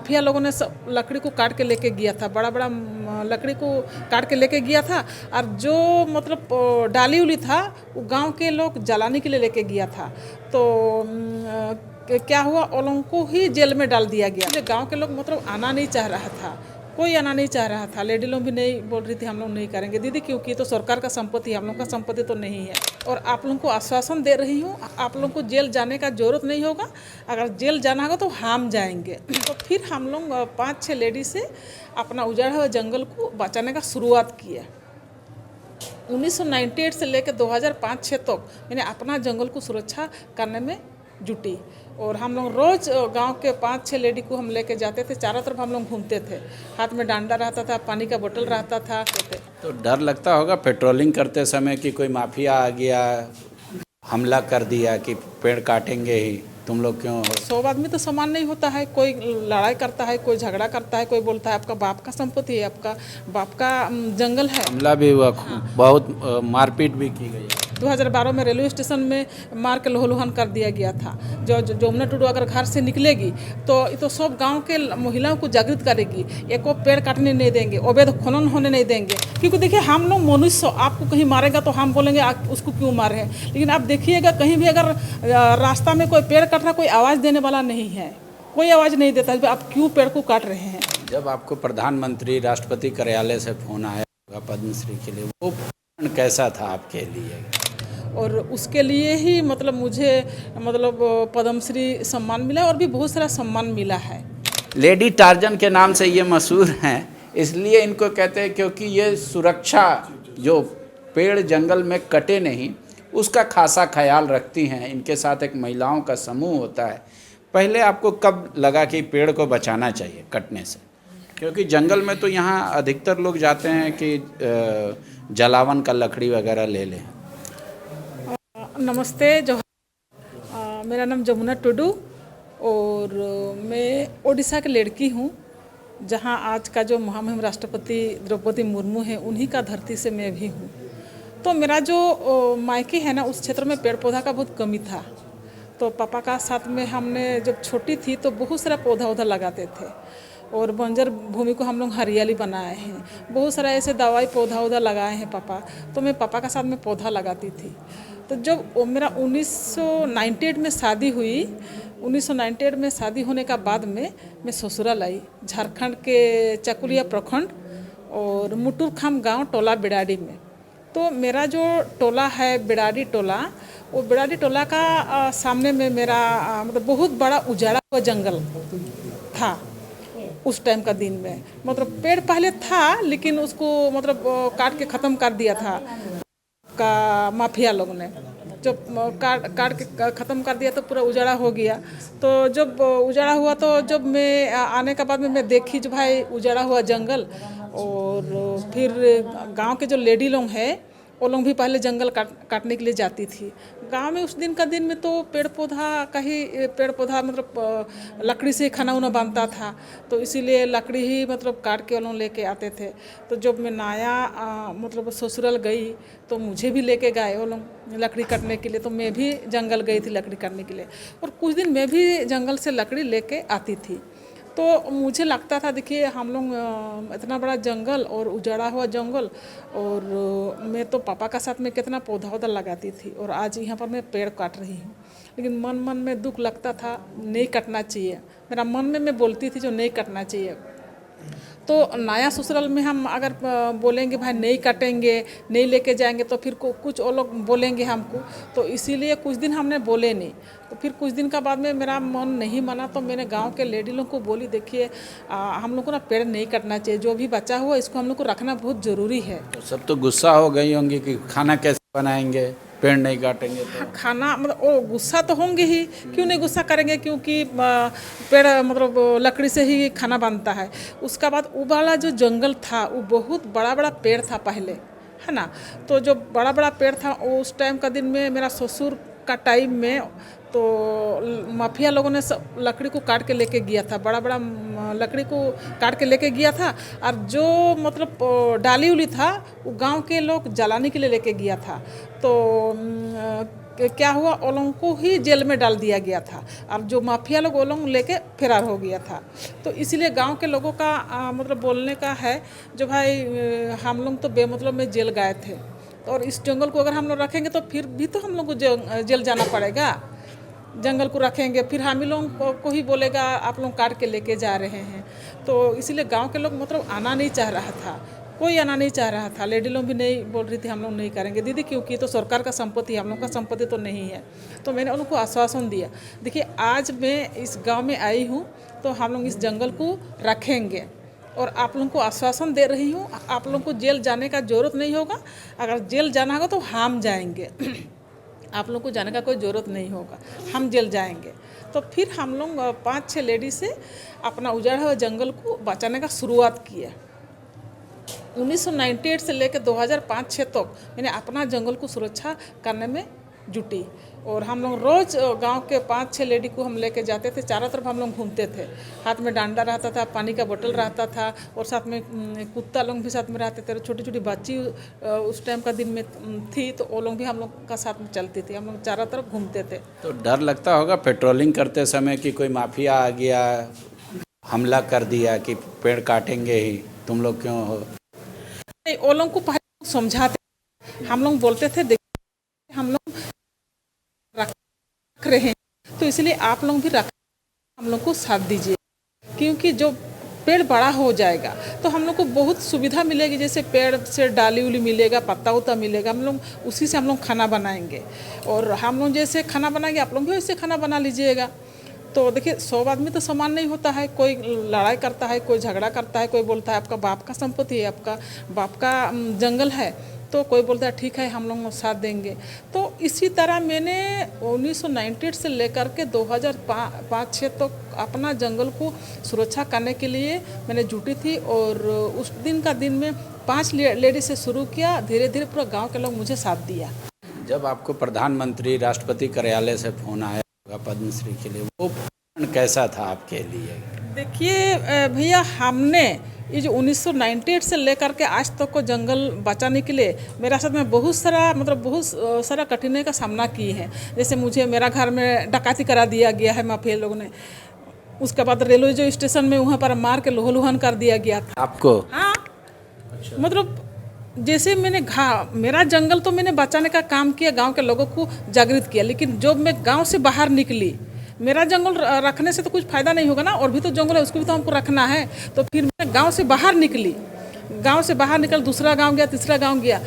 Mafia लोगों ने सब लकड़ी को काट के लेके गया था, बड़ा बड़ा लकड़ी को काट के लेके गया था। और जो मतलब डाली उली था वो गांव के लोग जलाने के लिए लेके गया था। तो क्या हुआ, उन लोगों को ही जेल में डाल दिया गया। गांव के लोग मतलब आना नहीं चाह रहा था, कोई आना नहीं चाह रहा था। लेडी लोग भी नहीं बोल रही थी हम लोग नहीं करेंगे दीदी, क्योंकि तो सरकार का संपत्ति है, हम लोग का संपत्ति तो नहीं है। और आप लोगों को आश्वासन दे रही हूँ, आप लोगों को जेल जाने का जरूरत नहीं होगा। अगर जेल जाना होगा तो हम जाएंगे। तो फिर हम लोग 5-6 लेडी से अपना उजाड़ा हुआ जंगल को बचाने का शुरुआत किया। 1998 से लेकर 2005-06 तक मैंने अपना जंगल को सुरक्षा करने में जुटी। और हम लोग रोज़ गांव के 5-6 लेडी को हम लेके जाते थे, चारों तरफ हम लोग घूमते थे, हाथ में डंडा रहता था, पानी का बोतल रहता था। तो डर लगता होगा पेट्रोलिंग करते समय कि कोई माफिया आ गया, हमला कर दिया कि पेड़ काटेंगे ही, तुम लोग क्यों हो? 100 आदमी तो समान नहीं होता है, कोई लड़ाई करता है, कोई झगड़ा करता है, कोई बोलता है आपका बाप का संपत्ति है, आपका बाप का जंगल है। हमला भी हुआ, बहुत मारपीट भी की गई। 2012 में रेलवे स्टेशन में मार के लोहलुहान कर दिया गया था। जो जमुना टुडू अगर घर से निकलेगी तो ये तो सब गांव के महिलाओं को जागृत करेगी, एको पेड़ काटने नहीं देंगे, अवैध खनन होने नहीं देंगे। क्योंकि देखिए हम लोग मनुष्य, आपको कहीं मारेगा तो हम बोलेंगे उसको क्यों मारे हैं, लेकिन आप देखिएगा कहीं भी अगर रास्ता में कोई पेड़ काट रहा, कोई आवाज़ देने वाला नहीं है, कोई आवाज़ नहीं देता है आप क्यों पेड़ को काट रहे हैं। जब आपको प्रधानमंत्री राष्ट्रपति कार्यालय से फोन आया पद्मश्री के लिए, वो कैसा था आपके लिए? और उसके लिए ही मतलब मुझे मतलब पद्मश्री सम्मान मिला और भी बहुत सारा सम्मान मिला है। लेडी टार्जन के नाम से ये मशहूर हैं, इसलिए इनको कहते हैं क्योंकि ये सुरक्षा, जो पेड़ जंगल में कटे नहीं उसका खासा ख्याल रखती हैं। इनके साथ एक महिलाओं का समूह होता है। पहले आपको कब लगा कि पेड़ को बचाना चाहिए कटने से? क्योंकि जंगल में तो यहाँ अधिकतर लोग जाते हैं कि जलावन का लकड़ी वगैरह ले लें। नमस्ते, मेरा नाम जमुना टुडू और मैं ओडिशा की लड़की हूँ, जहाँ आज का जो महामहिम राष्ट्रपति द्रौपदी मुर्मू है उन्हीं का धरती से मैं भी हूँ। तो मेरा जो मायके है ना, उस क्षेत्र में पेड़ पौधा का बहुत कमी था। तो पापा का साथ में हमने जब छोटी थी तो बहुत सारा पौधा उधा लगाते थे और बंजर भूमि को हम लोग हरियाली बनाए हैं, बहुत सारा ऐसे दवाई पौधा उधा लगाए हैं पापा। तो मैं पापा का साथ में पौधा लगाती थी। तो जब मेरा 1998 में शादी हुई, 1998 में शादी होने का बाद में मैं ससुराल आई, झारखंड के चकुलिया प्रखंड और मुटुरखाम गांव टोला बिडाडी में। तो मेरा जो टोला है बिडाडी टोला, वो बिडाडी टोला का सामने में मेरा मतलब बहुत बड़ा उजाड़ा हुआ जंगल था उस टाइम का दिन में। मतलब पेड़ पहले था लेकिन उसको मतलब काट के ख़त्म कर दिया था का माफिया लोग ने। जब काट के ख़त्म कर दिया तो पूरा उजाड़ा हो गया। तो जब उजाड़ा हुआ तो जब मैं आने के बाद में मैं देखी जो भाई उजाड़ा हुआ जंगल, और फिर गांव के जो लेडी लोग हैं वो लोग भी पहले जंगल काटने के लिए जाती थी। गांव में उस दिन का दिन में तो पेड़ पौधा मतलब लकड़ी से खाना उना बनता था, तो इसीलिए लकड़ी ही मतलब काट के वो लोग लेके आते थे। तो जब मैं नया मतलब ससुराल गई तो मुझे भी लेके गए वो लोग लकड़ी काटने के लिए। तो मैं भी जंगल गई थी लकड़ी काटने के लिए, और कुछ दिन मैं भी जंगल से लकड़ी लेके आती थी। तो मुझे लगता था देखिए हम लोग इतना बड़ा जंगल और उजाड़ा हुआ जंगल, और मैं तो पापा का साथ में कितना पौधा वौधा लगाती थी, और आज यहाँ पर मैं पेड़ काट रही हूँ। लेकिन मन में दुख लगता था, नहीं काटना चाहिए। मेरा मन में मैं बोलती थी जो नहीं काटना चाहिए। तो नया ससुराल में हम अगर बोलेंगे भाई नहीं काटेंगे, नहीं लेके जाएंगे, तो फिर कुछ वो लोग बोलेंगे हमको। तो इसीलिए कुछ दिन हमने बोले नहीं। तो फिर कुछ दिन का बाद में मेरा मन नहीं माना, तो मैंने गांव के लेडी लोग को बोली देखिए हम लोग को ना पेड़ नहीं काटना चाहिए, जो भी बचा हुआ इसको हम लोग को रखना बहुत ज़रूरी है। तो सब तो गुस्सा हो गई होंगी कि खाना कैसे बनाएंगे, पेड़ नहीं काटेंगे तो? खाना मतलब वो गुस्सा तो होंगे ही, क्यों नहीं गुस्सा करेंगे, क्योंकि पेड़ मतलब लकड़ी से ही खाना बनता है। उसका बाद वो वाला जो जंगल था वो बहुत बड़ा बड़ा पेड़ था पहले, है ना। तो जो बड़ा बड़ा पेड़ था उस टाइम का दिन में मेरा ससुर का टाइम में तो माफिया लोगों ने सब लकड़ी को काट के लेके गया था, बड़ा बड़ा लकड़ी को काट के लेके गया था। और जो मतलब डाली उली था वो गांव के लोग जलाने के लिए लेके गया था। तो क्या हुआ, वो लोगों को ही जेल में डाल दिया गया था। अब जो माफिया लोग वो लोग लेके फरार हो गया था। तो इसीलिए गांव के लोगों का मतलब बोलने का है जो भाई हम लोग तो बेमतलब में जेल गए थे, और इस जंगल को अगर हम लोग रखेंगे तो फिर भी तो हम लोग को जेल जाना पड़ेगा। जंगल को रखेंगे फिर हम ही लोगों को ही बोलेगा आप लोग काट के लेके जा रहे हैं। तो इसीलिए गांव के लोग मतलब आना नहीं चाह रहा था, कोई आना नहीं चाह रहा था। लेडी लोग भी नहीं बोल रही थी हम लोग नहीं करेंगे दीदी, क्योंकि तो सरकार का संपत्ति, हम लोग का संपत्ति तो नहीं है। तो मैंने उनको आश्वासन दिया, देखिए आज मैं इस गांव में आई हूँ तो हम लोग इस जंगल को रखेंगे, और आप लोगों को आश्वासन दे रही हूँ आप लोगों को जेल जाने का ज़रूरत नहीं होगा। अगर जेल जाना होगा तो हम जाएंगे आप लोगों को जाने का कोई ज़रूरत नहीं होगा, हम जेल जाएंगे। तो फिर हम लोग 5-6 लेडी से अपना उजाड़ा हुआ जंगल को बचाने का शुरुआत किया। 1998 से लेकर 2005-06 तक मैंने अपना जंगल को सुरक्षा करने में जुटी, और हम लोग रोज़ गांव के 5-6 लेडी को हम लेके जाते थे, चारों तरफ हम लोग घूमते थे। हाथ में डंडा रहता था, पानी का बोतल रहता था, और साथ में कुत्ता लोग भी साथ में रहते थे। छोटी छोटी बच्ची उस टाइम का दिन में थी, तो वो लोग भी हम लोग का साथ में चलती थी, हम लोग चारों तरफ घूमते थे। तो डर लगता होगा पेट्रोलिंग करते समय कि कोई माफिया आ गया, हमला कर दिया कि पेड़ काटेंगे ही, तुम लोग क्यों हो? नहीं, वो लोग को पहले समझाते, हम लोग बोलते थे देखिए हम लोग रख रहे हैं तो इसलिए आप लोग भी रख, हम लोग को साथ दीजिए, क्योंकि जो पेड़ बड़ा हो जाएगा तो हम लोग को बहुत सुविधा मिलेगी। जैसे पेड़ से डाली उली मिलेगा, पत्ता उत्ता मिलेगा, हम लोग उसी से हम लोग खाना बनाएंगे, और हम लोग जैसे खाना बनाएंगे आप लोग भी वैसे खाना बना लीजिएगा। तो देखिए 100 आदमी तो समान नहीं होता है, कोई लड़ाई करता है, कोई झगड़ा करता है, कोई बोलता है आपका बाप का संपत्ति है, आपका बाप का जंगल है, तो कोई बोलता है ठीक है हम लोग साथ देंगे। तो इसी तरह मैंने 1998 से लेकर के 2005-06 तक अपना जंगल को सुरक्षा करने के लिए मैंने जुटी थी, और उस दिन का दिन में 5 लेडी से शुरू किया, धीरे धीरे पूरा गांव के लोग मुझे साथ दिया। जब आपको प्रधानमंत्री राष्ट्रपति कार्यालय से फ़ोन आया पद्मश्री के लिए, वो कैसा था आपके लिए? देखिए भैया, हमने ये जो 1998 से लेकर के आज तक को जंगल बचाने के लिए मेरा साथ में बहुत सारा कठिनाई का सामना किए हैं। जैसे मुझे मेरा घर में डकैती करा दिया गया है माफिया लोगों ने, उसके बाद रेलवे जो स्टेशन में वहाँ पर मार के लोहलुहान कर दिया गया था आपको। हाँ अच्छा। मतलब जैसे मैंने मेरा जंगल तो मैंने बचाने का काम किया, गांव के लोगों को जागृत किया, लेकिन जब मैं गांव से बाहर निकली, मेरा जंगल रखने से तो कुछ फ़ायदा नहीं होगा ना, और भी तो जंगल है उसको भी तो हमको रखना है। तो फिर मैं गांव से बाहर निकली, गांव से बाहर निकल दूसरा गांव गया, तीसरा गांव गया,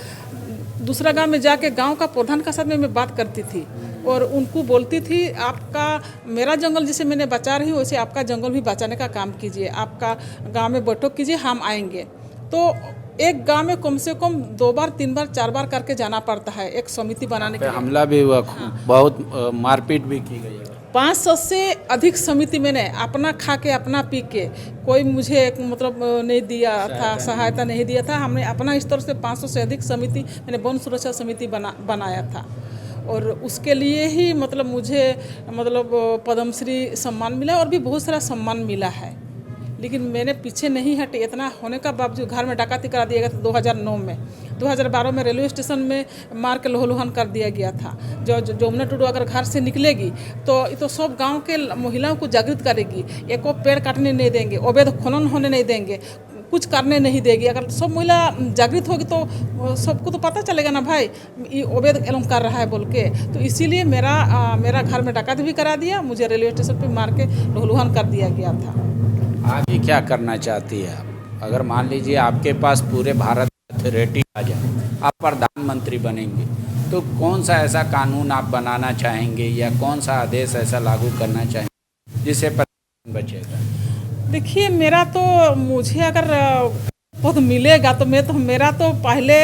दूसरा गांव में जाके गांव का प्रधान का साथ में मैं बात करती थी, और उनको बोलती थी आपका मेरा जंगल जैसे मैंने बचा रही हूँ वैसे आपका जंगल भी बचाने का काम कीजिए, आपका गाँव में बैठक कीजिए, हम आएंगे। तो एक गांव में कम से कम 2 बार 3 बार 4 बार करके जाना पड़ता है एक समिति बनाने के लिए। हमला भी हुआ, बहुत मारपीट भी की गई है। 500 से अधिक समिति मैंने अपना खा के अपना पी के, कोई मुझे मतलब नहीं दिया था, सहायता नहीं दिया था। हमने अपना स्तर से 500 से अधिक समिति मैंने वन सुरक्षा समिति बनाया था, और उसके लिए ही मतलब मुझे मतलब पद्मश्री सम्मान मिला, और भी बहुत सारा सम्मान मिला है। लेकिन मैंने पीछे नहीं हटे, इतना होने का बावजूद घर में डकैती करा दिया गया था 2009 में। 2012 में रेलवे स्टेशन में मार के लोहलुहान कर दिया गया था। जो जमुना टुडू अगर घर से निकलेगी तो सब गांव के महिलाओं को जागृत करेगी, एक को पेड़ काटने नहीं देंगे, अवैध खनन होने नहीं देंगे, कुछ करने नहीं देगी। अगर सब महिला जागृत होगी तो सबको तो पता चलेगा ना भाई ये अवैध एलम कर रहा है बोल के। तो इसीलिए मेरा घर में डकैती भी करा दिया, मुझे रेलवे स्टेशन पर मार के लोहलुहान कर दिया गया था। आगे क्या करना चाहती है आप? अगर मान लीजिए आपके पास पूरे भारत अथॉरिटी आ जाए, आप प्रधानमंत्री बनेंगे, तो कौन सा ऐसा कानून आप बनाना चाहेंगे, या कौन सा आदेश ऐसा लागू करना चाहेंगे जिससे पर्यावरण बचेगा? देखिए मुझे अगर पद मिलेगा तो मेरा तो पहले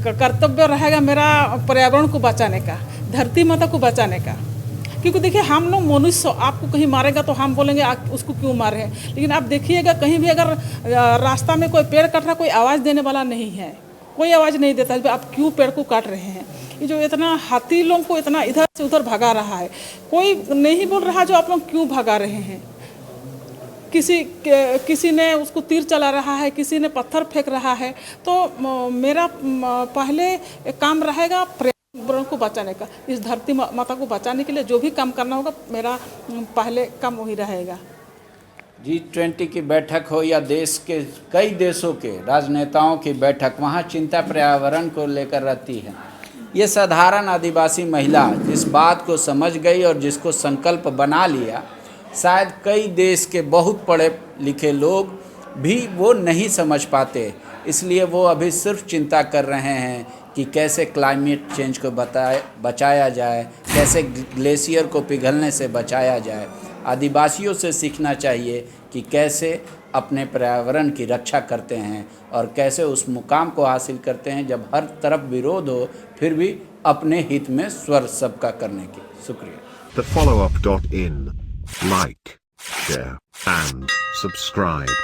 कर्तव्य रहेगा मेरा पर्यावरण को बचाने का, धरती माता को बचाने का। क्योंकि देखिए हम लोग मनुष्य, आपको कहीं मारेगा तो हम बोलेंगे उसको क्यों मारे हैं, लेकिन आप देखिएगा कहीं भी अगर रास्ता में कोई पेड़ काट रहा, कोई आवाज़ देने वाला नहीं है, कोई आवाज़ नहीं देता है आप क्यों पेड़ को काट रहे हैं। ये जो इतना हाथी लोगों को इतना इधर से उधर भगा रहा है, कोई नहीं बोल रहा जो आप लोग क्यों भगा रहे हैं। किसी ने उसको तीर चला रहा है, किसी ने पत्थर फेंक रहा है। तो मेरा पहले काम रहेगा जानवरों को बचाने का, इस धरती माता को बचाने के लिए जो भी काम करना होगा मेरा पहले काम वही रहेगा। G20 की बैठक हो या देश के कई देशों के राजनेताओं की बैठक, वहाँ चिंता पर्यावरण को लेकर रहती है। ये साधारण आदिवासी महिला जिस बात को समझ गई और जिसको संकल्प बना लिया, शायद कई देश के बहुत पढ़े लिखे लोग भी वो नहीं समझ पाते। इसलिए वो अभी सिर्फ चिंता कर रहे हैं कि कैसे क्लाइमेट चेंज को बचाया जाए, कैसे ग्लेशियर को पिघलने से बचाया जाए। आदिवासियों से सीखना चाहिए कि कैसे अपने पर्यावरण की रक्षा करते हैं और कैसे उस मुकाम को हासिल करते हैं जब हर तरफ विरोध हो फिर भी अपने हित में स्वर सबका करने की। शुक्रिया। thefollowup.in. Like, share, and subscribe.